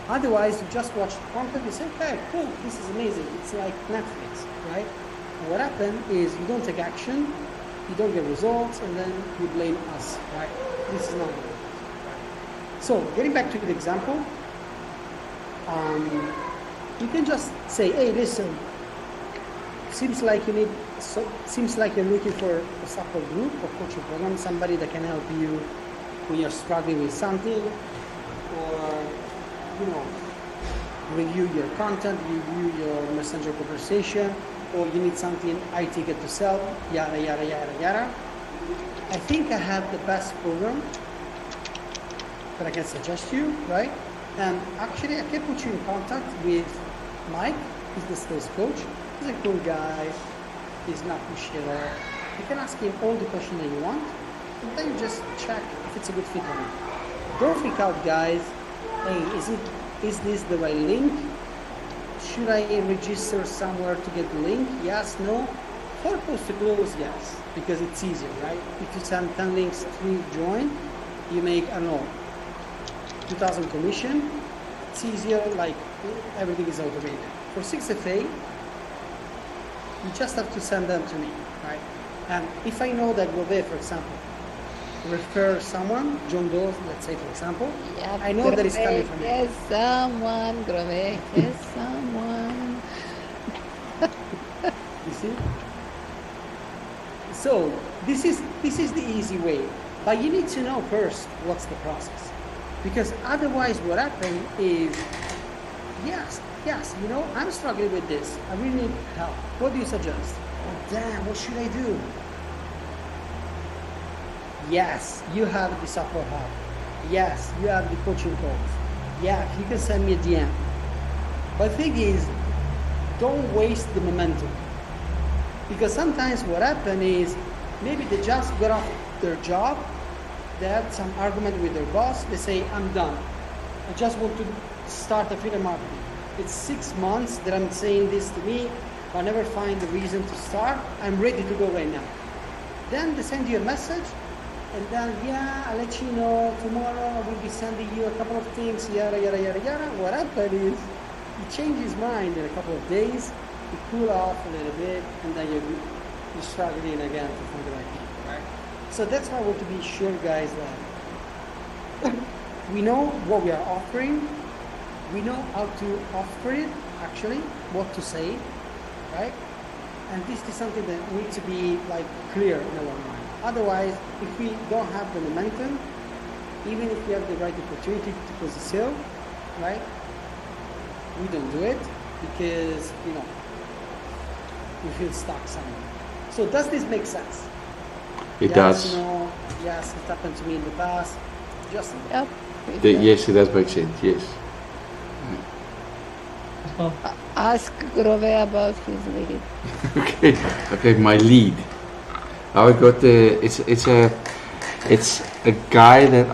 Otherwise, you just watch the content, you say, okay, cool, this is amazing. It's like Netflix, right? And what happened is you don't take action, you don't get results, and then you blame us, right? This is not good. So getting back to the example, you can just say, hey, listen, seems like you're looking for a support group or coaching program, somebody that can help you when you're struggling with something, or review your content, review your messenger conversation, or you need something ticket to sell, yada yada yada yada. I think I have the best program that I can suggest you, right? And actually, I can put you in contact with Mike. He's the sales coach. He's a cool guy. He's not pushy. You can ask him all the questions that you want, and then you just check if it's a good fit or not. Don't freak out, guys. Hey, is this the right link? Should I register somewhere to get the link? Yes, no. For post to close, yes, because it's easier, right? If you send 10 links to join, you make, I don't know, 2,000 commission. It's easier, like everything is automated. For 6FA, you just have to send them to me, right? And if I know that Gove, for example, refer someone, John Doe, let's say, for example, Yep, I know that it's coming from Yes, someone, Grove, yes, someone. You see? So this is the easy way, but you need to know first what's the process, because otherwise what happens is, yes, I'm struggling with this, I really need help. What do you suggest? Oh damn, what should I do? Yes, you have the support hub. Yes, you have the coaching calls. Yeah, you can send me a DM. But the thing is, don't waste the momentum. Because sometimes what happens is, maybe they just got off their job, they had some argument with their boss, they say, I'm done. I just want to start affiliate marketing. It's 6 months that I'm saying this to me, I never find the reason to start, I'm ready to go right now. Then they send you a message, and then, yeah, I'll let you know tomorrow, I will be sending you a couple of things, yada, yada, yada, yada. What happened is, he changed his mind in a couple of days, you cool off a little bit, and then you're struggling again to find the right people, right? So that's why I want to be sure, guys, that we know what we are offering, we know how to offer it, actually, what to say, right? And this is something that needs to be like clear in our mind. Otherwise, if we don't have the momentum, even if we have the right opportunity to close the sale, right? We don't do it because, we feel stuck somewhere. So does this make sense? It does. No, yes, it happened to me in the past. Just Yep. Yes, it does make sense. Yes. Ask Grove about his lead. Okay. My lead. I got the. It's a guy that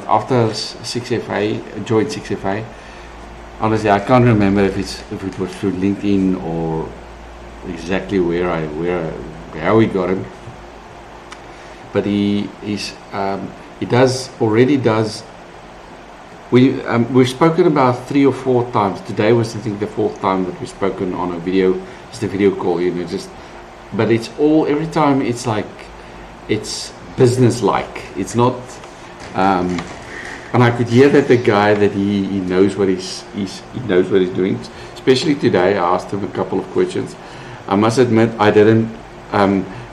after 6FA joined 6FA. Honestly, I can't remember if it was through LinkedIn or exactly how we got him. But he already does. We've spoken about 3 or 4 times. Today was, I think, the 4th time that we've spoken on a video, just a video call. But it's all, every time it's like, it's business-like. It's not, and I could hear that the guy that he knows what he knows what he's doing. Especially today, I asked him a couple of questions. I must admit, I didn't.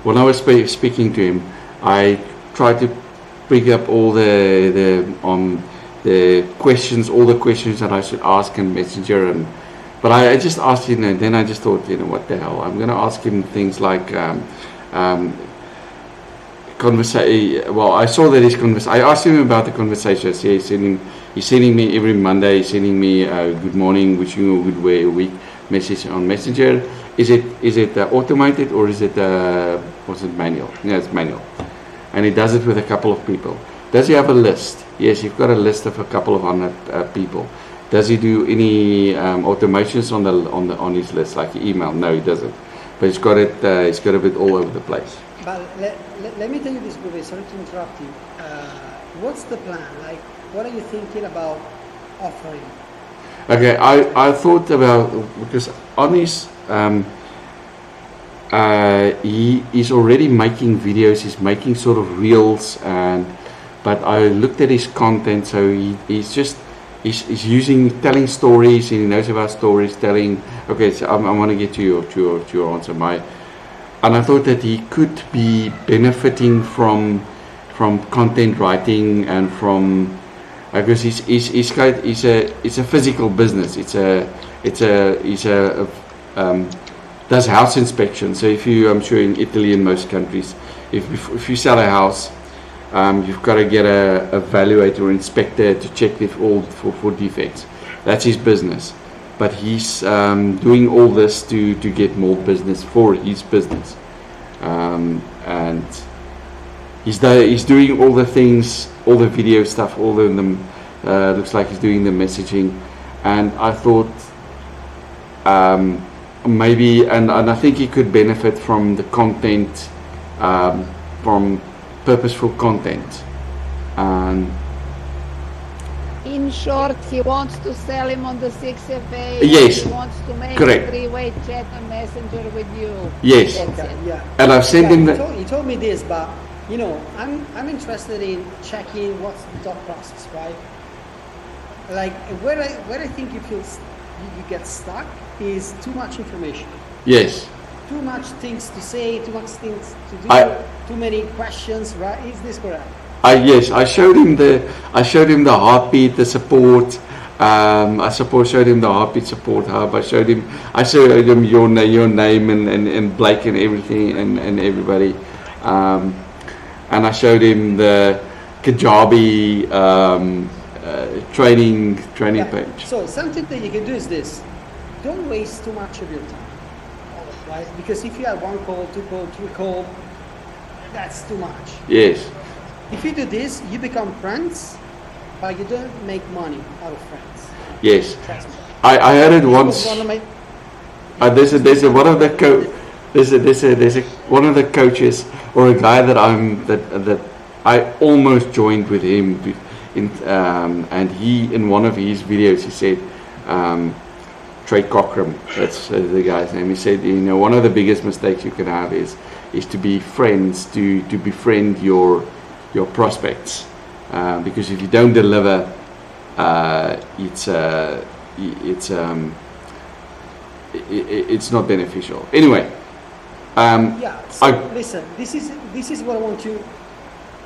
When I was speaking to him, I tried to pick up all the questions, all the questions that I should ask in Messenger, but I just asked him, and then I just thought, what the hell? I'm going to ask him things like conversation. Well, I saw that his conversation. I asked him about the conversations. Yeah, he's sending me every Monday. He's sending me good morning, wishing you a good week message on Messenger. Is it automated or is it was it manual? Yeah, it's manual, and he does it with a couple of people. Does he have a list? Yes, you've got a list of a couple of 100 people. Does he do any automations on his list, like email? No, he doesn't. But he's got it. He's got a bit all over the place. But let me tell you this, Gove, sorry to interrupt you. What's the plan? Like, what are you thinking about offering. Okay, I thought about, because on his he is already making videos. He's making sort of reels, but I looked at his content. So he's using telling stories, and he knows about stories telling. Okay, so I want to get to your answer. And I thought that he could be benefiting from content writing and from, because it's a physical business. He's does house inspection. So I'm sure in Italy and most countries, if you sell a house, you've got to get a evaluator or inspector to check if all for defects. That's his business. But he's doing all this to get more business for his business, and he's doing all the things, all the video stuff, all of them. Looks like he's doing the messaging, and I thought maybe, and I think he could benefit from the content, from purposeful content. In short, he wants to sell him on the 6FA. Yes, He wants to make correct. a three-way chat on Messenger with you. Yes. That's Okay, it. yeah. And I've sent him He told me this, but I'm interested in checking what's the thought process, right? Like where I think you get stuck is too much information, Yes. too much things to say, too much things to do, too many questions, right? Is this correct? Yes, I showed him the heartbeat, the support. Showed him the heartbeat support hub. I showed him your name and Blake and everything and everybody. And I showed him the Kajabi training Yeah. page. So something that you can do is this: don't waste too much of your time, right? Because if you have 1 call, 2 call, 3 call, that's too much. Yes. If you do this, you become friends, but you don't make money out of friends. Yes. Trust me. I heard it You once. wanna make- There's one of the coaches or a guy that I almost joined with him and he, in one of his videos, he said, Trey Cockram, that's the guy's name. He said, one of the biggest mistakes you can have is to be friends, to befriend your prospects, because if you don't deliver, it's not beneficial. Anyway, Yeah. So listen, this is what I want you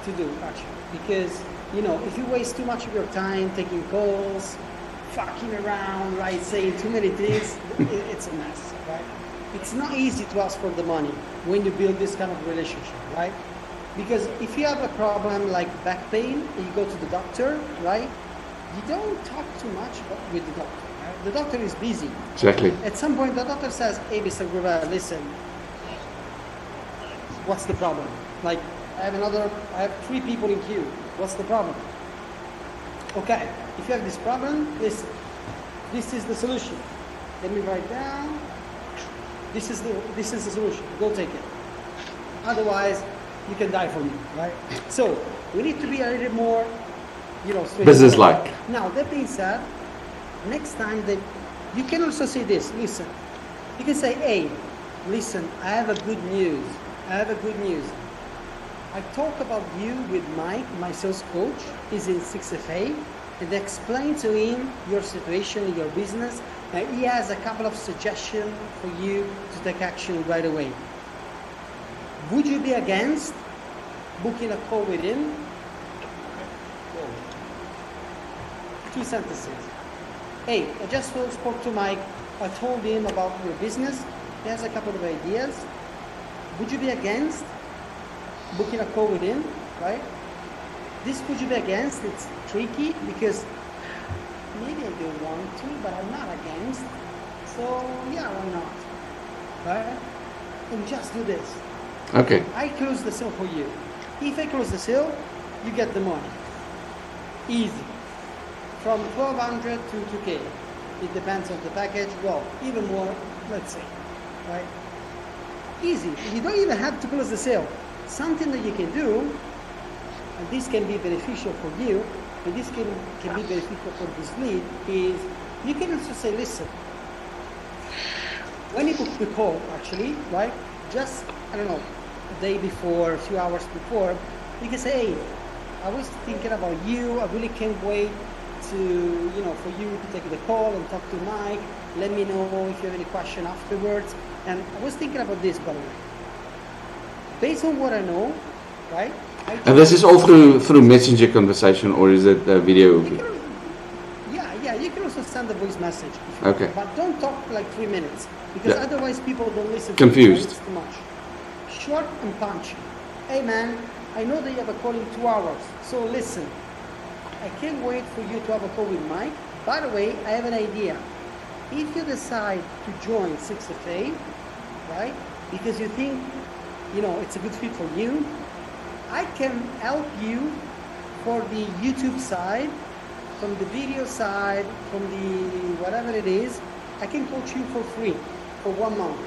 to do actually, because if you waste too much of your time taking calls, fucking around, right, saying too many things, it's a mess, right? It's not easy to ask for the money when you build this kind of relationship, right? Because if you have a problem like back pain and you go to the doctor, right, you don't talk too much with the doctor, right? The doctor is busy. exactly. At some point, the doctor says, hey, Mr. Gruber, listen, what's the problem? Like, I have 3 people in queue. What's the problem? Okay, if you have this problem, listen, this is the solution. Let me write down. This is the solution. Go take it. Otherwise, you can die from it, right? So we need to be a little more, straight Business-like. Now, that being said, next time that you can also say this, listen, you can say, hey, listen, I have a good news. I talk about you with Mike, my sales coach. He's in 6FA, and explain to him your situation in your business, and he has a couple of suggestions for you to take action right away. Would you be against booking a call with him? 2 sentences. Hey, I just spoke to Mike. I told him about your business. He has a couple of ideas. Would you be against booking a call with him, right? This would you be against? It's tricky because maybe I don't want to, but I'm not against. So yeah, why not? Right? And just do this. Okay. I close the sale for you. If I close the sale, you get the money. Easy. From 1,200 to 2K. It depends on the package. Well, even more, let's say, right? Easy. You don't even have to close the sale. Something that you can do, and this can be beneficial for you, and this can be beneficial for this lead, is you can also say, listen, when you book the call, actually, right, just, I don't know, a day before, a few hours before, you can say, hey, I was thinking about you, I really can't wait to, for you to take the call and talk to Mike, let me know if you have any question afterwards, and I was thinking about this, by the way. Based on what I know, right? And this is all through messenger conversation, or is it a video? Yeah, you can also send a voice message. If you Okay. want, but don't talk like 3 minutes, because Yeah. otherwise people don't listen. Confused. To you, it's too much. Short and punchy. Hey man, I know that you have a call in 2 hours, so listen. I can't wait for you to have a call with Mike. By the way, I have an idea. If you decide to join 6FA, right, because you think, it's a good fit for you, I can help you for the YouTube side, from the video side, from the whatever it is. I can coach you for free for 1 month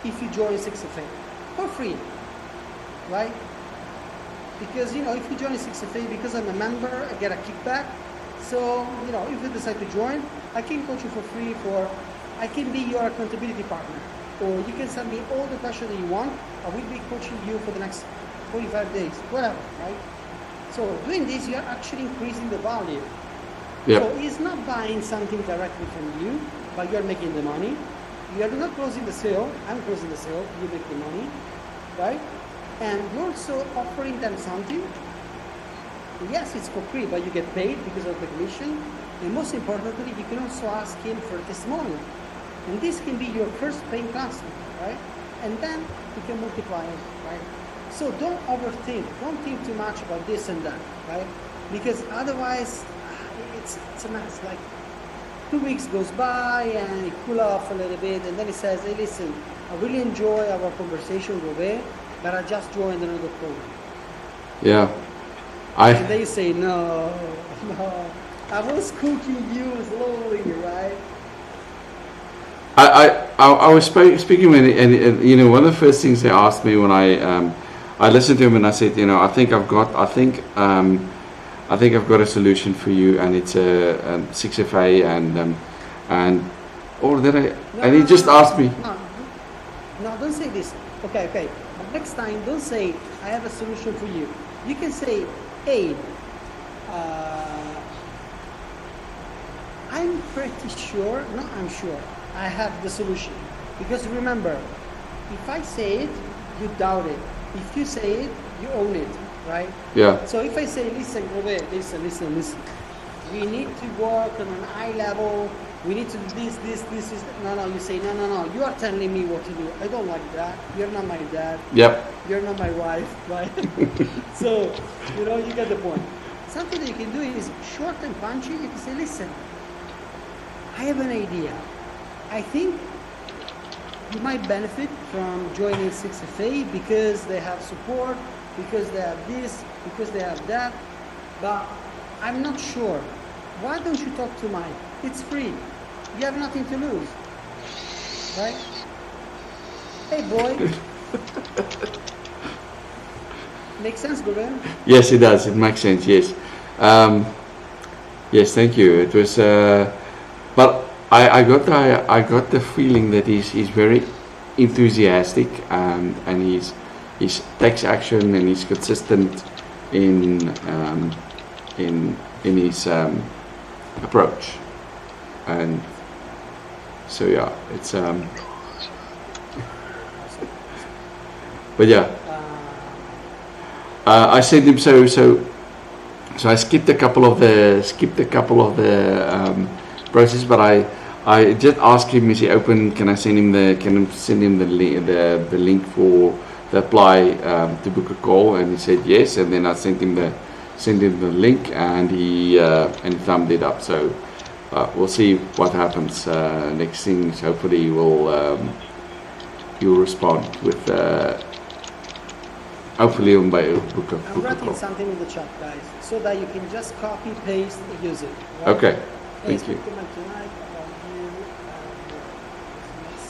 if you join 6FA, for free, right? Because, if you join 6FA, because I'm a member, I get a kickback. So, if you decide to join, I can coach you for free I can be your accountability partner. Or you can send me all the questions that you want. I will be coaching you for the next 45 days, whatever, right? So doing this, you're actually increasing the value. Yeah. So it's not buying something directly from you, but you're making the money. You're not closing the sale. I'm closing the sale. You make the money, right? And you're also offering them something. Yes, it's for free, but you get paid because of the commission. And most importantly, you can also ask him for a testimonial. And this can be your first paying customer, right? And then you can multiply it, right? So don't overthink. Don't think too much about this and that, right? Because otherwise, it's a mess. Like 2 weeks goes by and it cool off a little bit, and then he says, hey, listen, I really enjoy our conversation, Robert, but I just joined another program. Yeah. And then you say, no, I was cooking you slowly, right? I was speaking with, and one of the first things they asked me when I listened to him, and I said, I think I've got a solution for you, and it's a 6FA, and he just asked me. No, don't say this. Okay. But next time, don't say I have a solution for you. You can say, hey, I'm pretty sure. No, I'm sure. I have the solution. Because remember, if I say it, you doubt it. If you say it, you own it, right? Yeah. So if I say, listen, Robert, listen. We need to work on an eye level. We need to do this. No. You say, no. You are telling me what to do. I don't like that. You're not my dad. Yep. You're not my wife, right? So, you get the point. Something that you can do is short and punchy. You can say, listen, I have an idea. I think you might benefit from joining 6FA because they have support, because they have this, because they have that, but I'm not sure. Why don't you talk to Mike? It's free. You have nothing to lose, right? Hey, boy. Makes sense, Goran? Yes, it does. It makes sense. Yes. Yes, thank you. It was, but I got the feeling that he's very enthusiastic, and he takes action, and he's consistent in his approach, and so yeah, it's but yeah, I sent him so I skipped a couple of the process, but I just asked him, is he open? Can I send him the link for the apply to book a call? And he said yes, and then I sent him the link, and he thumbed it up. So we'll see what happens. Next thing, hopefully he'll respond with. Hopefully he'll book a I'm writing call. something in the chat, guys, so that you can just copy, paste, and use it. Right? Okay, Hey, thank you. speak to Mike tonight about you and your business.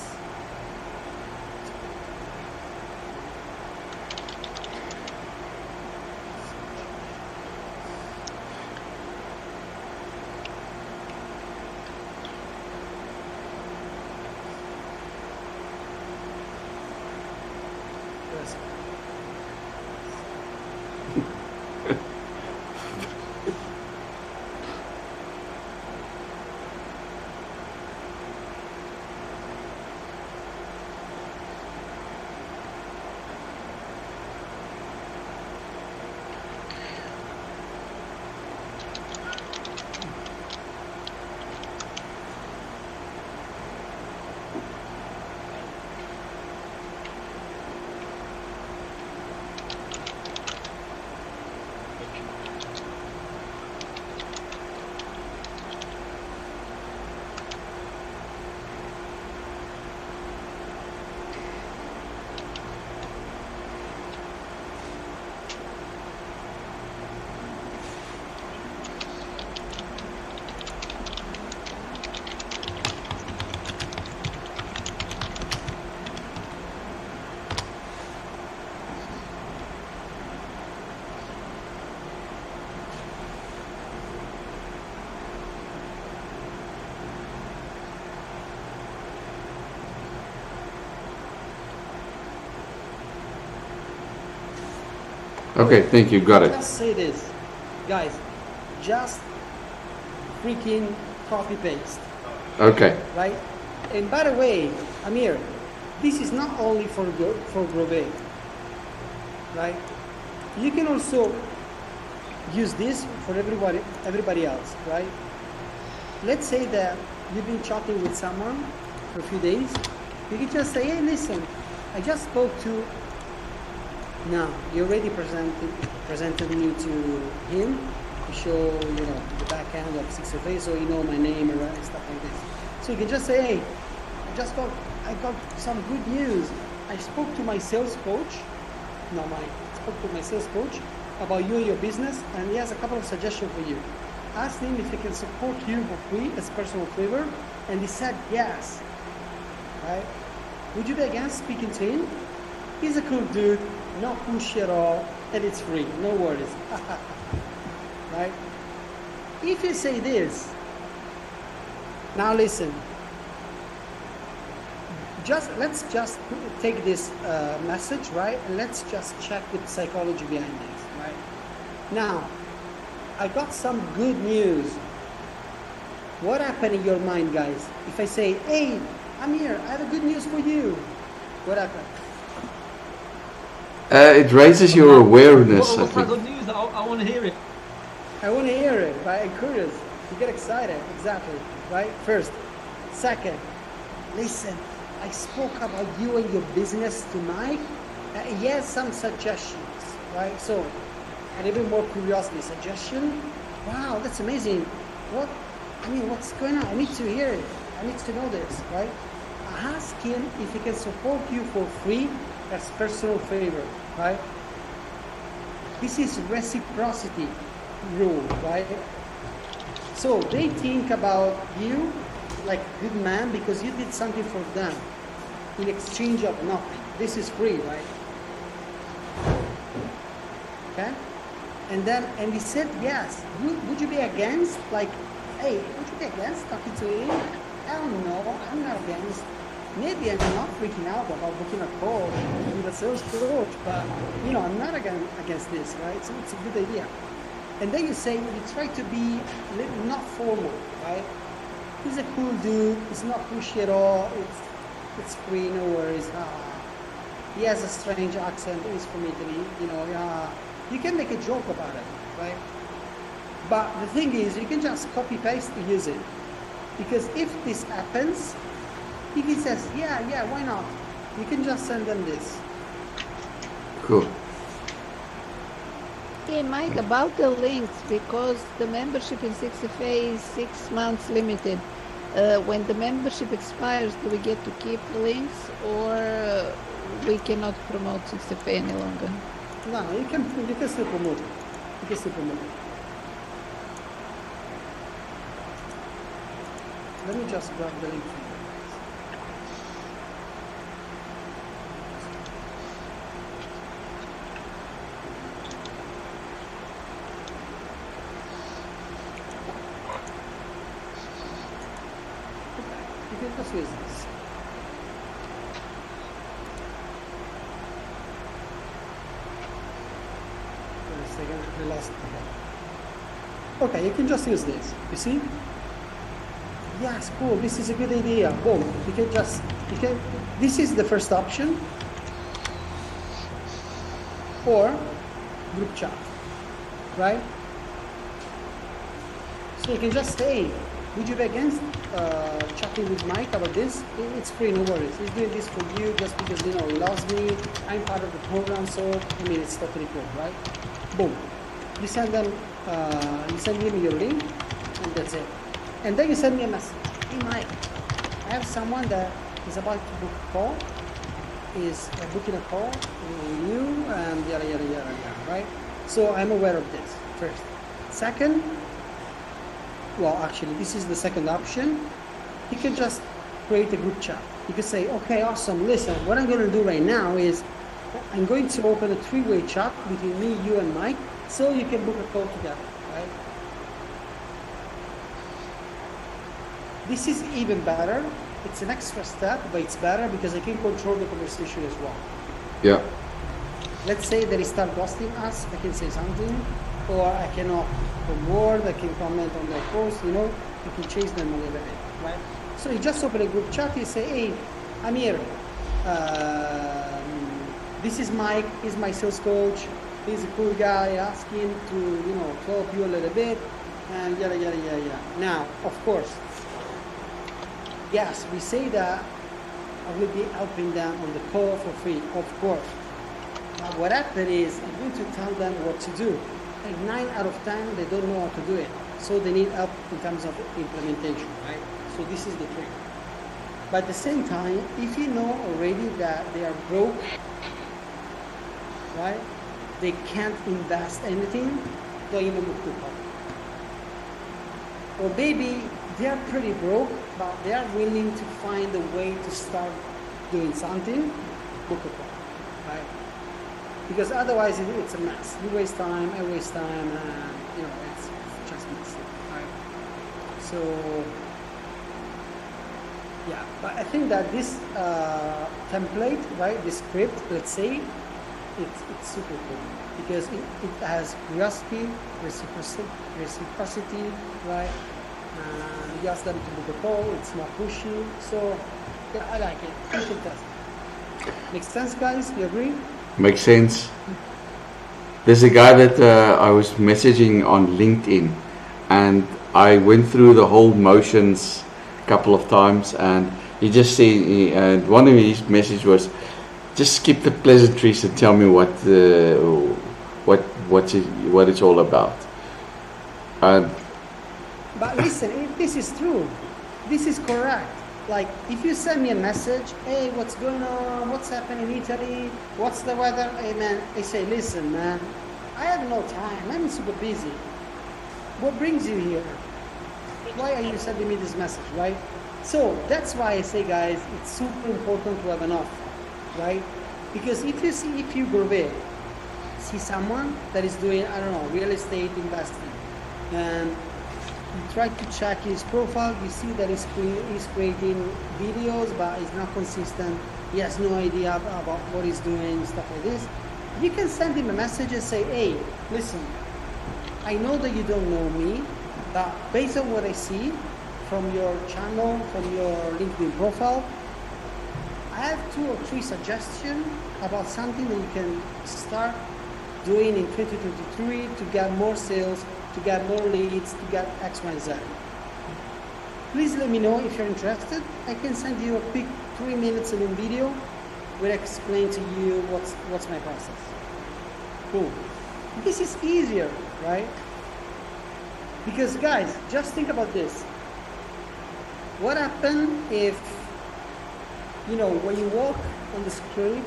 espresso. Okay, thank you. Got it. Just say this, guys. Just freaking copy paste, Okay. right? And by the way, Amir, this is not only for Grove, right? You can also use this for everybody else, right? Let's say that you've been chatting with someone for a few days. You can just say, hey, listen, I just spoke to. Now you already presented me to him to show the back end of 6FA, so you know my name and stuff like this. So you can just say, hey, I got some good news. I spoke to my sales coach. Spoke to my sales coach about you and your business, and he has a couple of suggestions for you. Asked him if he can support you for free as personal favor, and he said yes. Right? Would you be against speaking to him? He's a cool dude, not pushy at all, and it's free. No worries. Right? If you say this, now listen. Let's just take this message, right? And let's just check the psychology behind this, right? Now, I got some good news. What happened in your mind, guys? If I say, hey, Amir, I have a good news for you. What happened? It raises your awareness, I What's that think. good news? I want to hear it. I want to hear it, right? I'm curious. You get excited, exactly, right? First. Second, listen, I spoke about you and your business to Mike. He has some suggestions, right? So, a little bit more curiosity. Suggestion? Wow, that's amazing. What's going on? I need to hear it. I need to know this, right? Ask him if he can support you for free as personal favor, right? This is reciprocity rule, right? So they think about you like a good man because you did something for them in exchange of nothing. This is free, right? Okay? And he said yes. Would you be against? Like, hey, would you be against talking to him? Hell no, I'm not against. Maybe I'm not freaking out about booking a call with a sales coach, but I'm not against this, right? So it's a good idea. And then you try to be not formal, right? He's a cool dude. He's not pushy at all. It's free, no worries. He has a strange accent. He's from Italy, You can make a joke about it, right? But the thing is, you can just copy paste and use it, because if this happens, if he says, yeah, why not? You can just send them this. Cool. Hey, Mike, about the links, because the membership in 6FA is 6 months limited. When the membership expires, do we get to keep the links, or we cannot promote 6FA any longer? No, you can still promote it. You can still promote it. Let me just grab the link for you. You can just use this. second, we lost the head. Okay, you can just use this, you see? Yes, cool, this is a good idea. Boom, this is the first option. Or group chat, right? So you can just say, would you be against chatting with Mike about this? It's free, no worries. He's doing this for you just because, you know, he loves me. I'm part of the program, so, I mean, it's totally cool, right? Boom. You send him your link, and that's it. And then you send me a message. Hey, Mike, I have someone that is about to book a call, is booking a call with you, and yada, yada, yada, yada, right? So I'm aware of this, first. Second, well, actually, this is the second option. You can just create a group chat. You can say, okay, awesome, listen, what I'm going to do right now is I'm going to open a three-way chat between me, you, and Mike, so you can book a call together, right? This is even better. It's an extra step, but it's better because I can control the conversation as well. Yeah. Let's say that he start ghosting us, I can say something, or I can promote, I can comment on their post, you know, you can chase them a little bit, right? So you just open a group chat, you say, hey, I'm here. This is Mike, he's my sales coach, he's a cool guy, ask him to, you know, to help you a little bit, and yada, yada, yada, yada. Now, of course, yes, we say that I will be helping them on the call for free, of course. But what happened is I'm going to tell them what to do. Like 9 out of 10, they don't know how to do it. So they need help in terms of implementation, right? So this is the trick. But at the same time, if you know already that they are broke, right? They can't invest anything, don't even look to help. Or maybe they are pretty broke, but they are willing to find a way to start doing something, book a call, right? Because otherwise it's a mess. You waste time, I waste time, and you know, it's just messy, right? So, yeah, but I think that this template, right, this script, let's say, it's super cool because it has curiosity, reciprocity, right? You ask them to book a call, it's not pushy, so yeah, I like it. You should test it. Makes sense, guys? You agree? Makes sense. There's a guy that I was messaging on LinkedIn, and I went through the whole motions a couple of times, and he just said, and one of his message was, just skip the pleasantries and tell me what it's all about. But listen, this is true. This is correct. Like, if you send me a message, hey, what's going on? What's happening in Italy? What's the weather? Hey, man, I say, listen, man, I have no time. I'm super busy. What brings you here? Why are you sending me this message, right? So that's why I say, guys, it's super important to have an offer, right? Because if you go there, see someone that is doing, I don't know, real estate investing, and you try to check his profile, you see that he's creating videos, but he's not consistent. He has no idea about what he's doing, stuff like this. You can send him a message and say, hey, listen, I know that you don't know me, but based on what I see from your channel, from your LinkedIn profile, I have 2 or 3 suggestions about something that you can start doing in 2023 to get more sales, to get more leads, to get X, Y, Z. Please let me know if you're interested. I can send you a quick 3 minutes in a video where I explain to you what's my process. Cool. This is easier, right? Because guys, just think about this. What happens if, you know, when you walk on the street,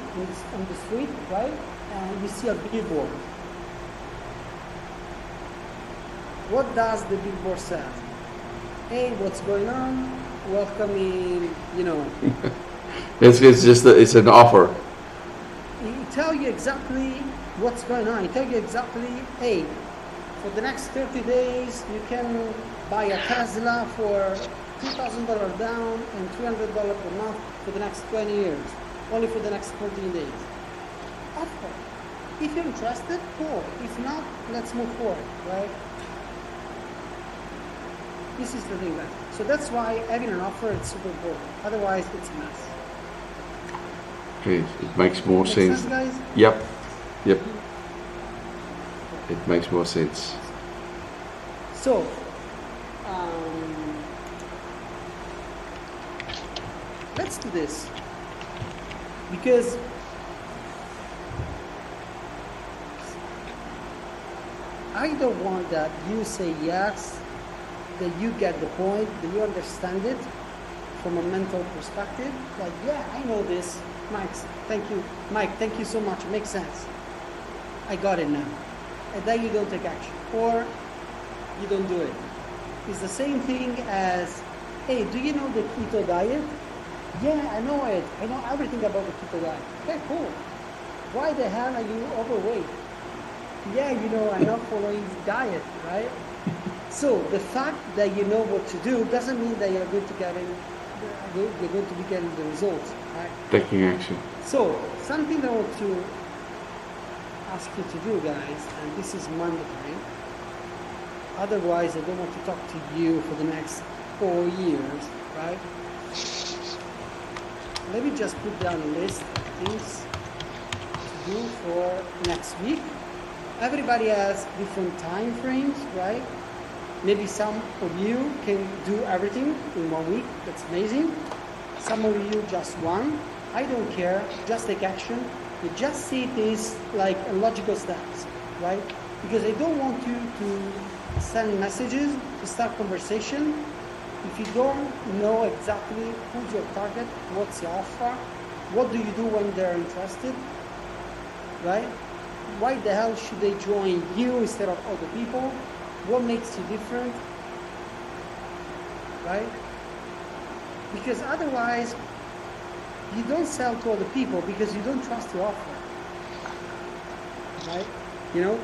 right, and you see a billboard? What does the billboard say? Hey, what's going on? Welcome in, you know. It's just it's an offer. It tell you exactly what's going on. It tell you exactly, hey, for the next 30 days, you can buy a Tesla for $2,000 down and $300 per month for the next 20 years, only for the next 14 days. Offer. If you're interested, cool. If not, let's move forward, right? This is the thing, guys. So that's why having an offer is super important. Otherwise, it's a mess. Okay, it makes more Make sense. guys? Yep. Yep. It makes more sense. So, let's do this because I don't want that you say yes, that you get the point, that you understand it from a mental perspective. Like, yeah, I know this. Mike, thank you. Mike, thank you so much. It makes sense. I got it now. And then you don't take action or you don't do it. It's the same thing as, hey, do you know the keto diet? Yeah, I know it. I know everything about the keto diet. Okay, cool. Why the hell are you overweight? Yeah, you know, I'm not following the diet, right? So the fact that you know what to do doesn't mean that you're going to be getting the results, right? Taking action. So something that I want to ask you to do, guys, and this is mandatory. Otherwise, I don't want to talk to you for the next 4 years, right? Let me just put down a list of things to do for next week. Everybody has different time frames, right? Maybe some of you can do everything in 1 week. That's amazing. Some of you just one. I don't care. Just take action. You just see this like a logical steps, right? Because I don't want you to send messages, to start conversation. If you don't know exactly who's your target, what's your offer, what do you do when they're interested, right? Why the hell should they join you instead of other people? What makes you different, right? Because otherwise, you don't sell to other people because you don't trust your offer, right? You know,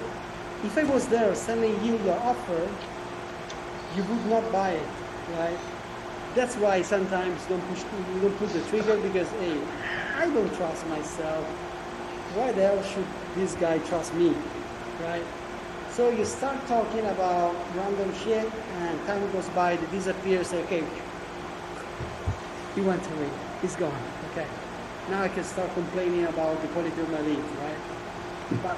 if I was there selling you your offer, you would not buy it, right? That's why sometimes you don't pull the trigger because, hey, I don't trust myself. Why the hell should this guy trust me, right? So you start talking about random shit and time goes by, they disappear, say, okay, he went away, he's gone, okay. Now I can start complaining about the quality of my lead, right? But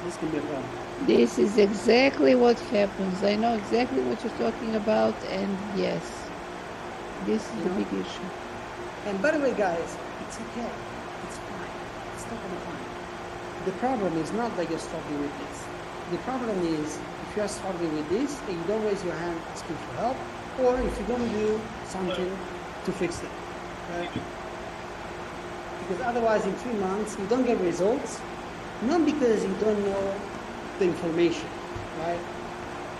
this can be a problem. This is exactly what happens. I know exactly what you're talking about, and yes, this is the big issue. And by the way, guys, it's okay. It's fine. It's totally fine. The problem is not that you're struggling with this. The problem is if you're struggling with this and you don't raise your hand asking for help, or if you don't do something to fix it, right? Because otherwise in 3 months you don't get results, not because you don't know the information, right?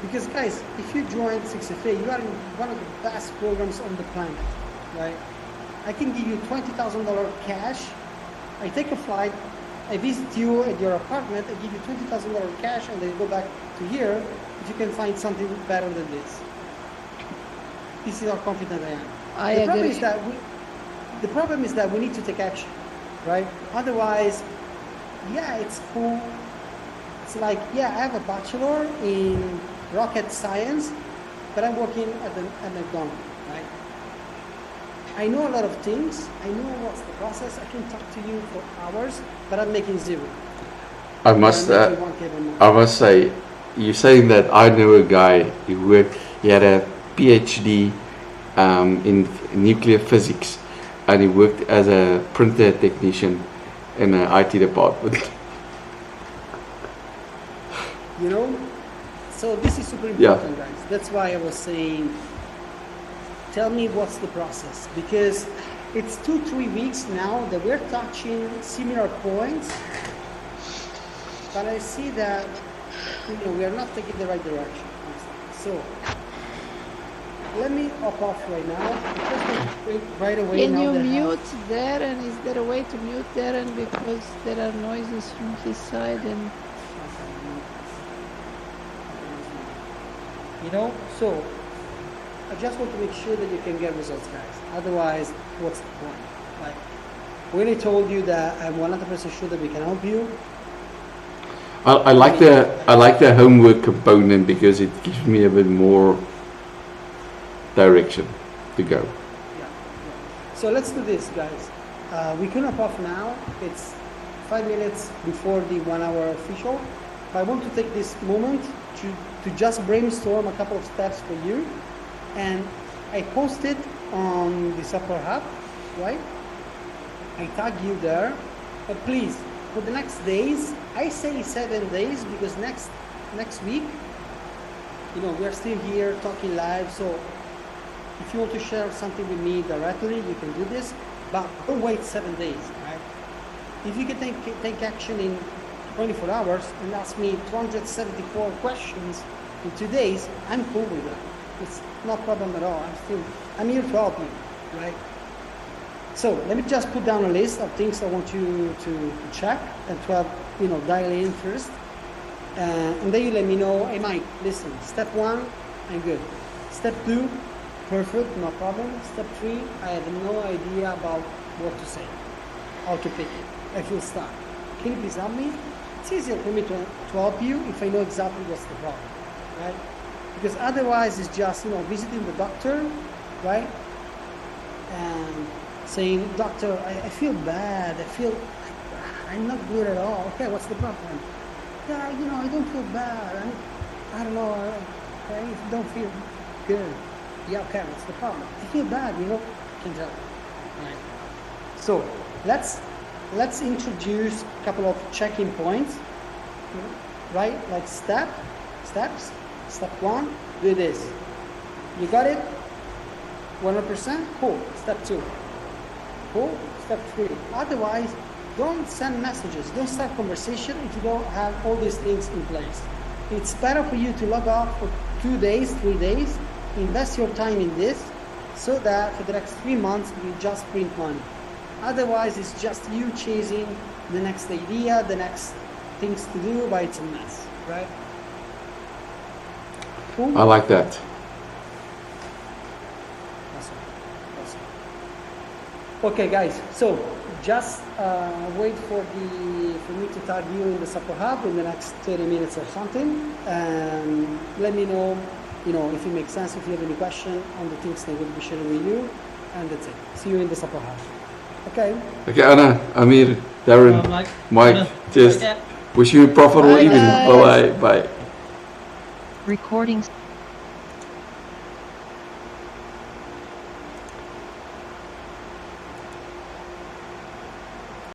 Because guys, if you join 6FA, you are in one of the best programs on the planet, right? I can give you $20,000 cash. I take a flight, I visit you at your apartment, I give you $20,000 cash, and then you go back to here if you can find something better than this. This is how confident I am. The problem is that we need to take action, right? Otherwise, yeah, it's cool. It's like, yeah, I have a bachelor in rocket science, but I'm working at McDonald's, right? I know a lot of things. I know what's the process. I can talk to you for hours, but I'm making zero. I must say, you're saying that I know a guy who had a PhD in nuclear physics, and he worked as a printer technician in an IT department. You know, so this is super important, guys. That's why I was saying, tell me what's the process, because it's 2-3 weeks now that we're touching similar points, but I see that we are not taking the right direction. So let me hop off right now because right away. Can you mute Darren? Is there a way to mute Darren because there are noises from his side and? So I just want to make sure that you can get results, guys. Otherwise, what's the point? Like, when I told you that I'm 100% sure that we can help you, I like the homework component because it gives me a bit more direction to go. yeah. So let's do this, guys. We can wrap off now. It's 5 minutes before the 1 hour official. But I want to take this moment to just brainstorm a couple of steps for you. And I posted on the Supper Hub, right? I tag you there. But please, for the next days, I say 7 days because next week, you know, we are still here talking live. So if you want to share something with me directly, you can do this. But don't wait 7 days, right? If you can take action in 24 hours and ask me 274 questions in 2 days, I'm cool with that. It's no problem at all. I'm here to help you, right? So let me just put down a list of things I want you to check and to have, you know, dial in first. And then you let me know, hey Mike, listen, step 1, I'm good. Step 2, perfect, no problem. Step 3, I have no idea about what to say, how to pick it. I feel stuck. Can you please help me? It's easier for me to help you if I know exactly what's the problem, right? Because otherwise it's just, you know, visiting the doctor, right? And saying, doctor, I feel bad. I'm not good at all. Okay, what's the problem? Yeah, you know, I don't feel bad. I don't know. I don't feel good. Yeah, okay, what's the problem? I feel bad, you know. Can't tell. Right. So let's introduce a couple of check-in points. Right? Like steps. Step 1, do this. You got it? 100%? Cool. Step 2. Cool. Step 3. Otherwise, don't send messages. Don't start conversation if you don't have all these things in place. It's better for you to log off for 2 days, 3 days, invest your time in this so that for the next 3 months you just print money. Otherwise, it's just you chasing the next idea, the next things to do, but it's a mess, right? Cool? I like that. Awesome. Okay, guys. So just wait for me to tag you in the Supper Hub in the next 30 minutes or something, and let me know, you know, if it makes sense, if you have any question on the things that we'll be sharing with you, and that's it. See you in the Supper Hub. Okay. Okay, Anna, Amir, Darren, Mike, just wish you a profitable Bye, evening. guys. Bye-bye. Bye. Recordings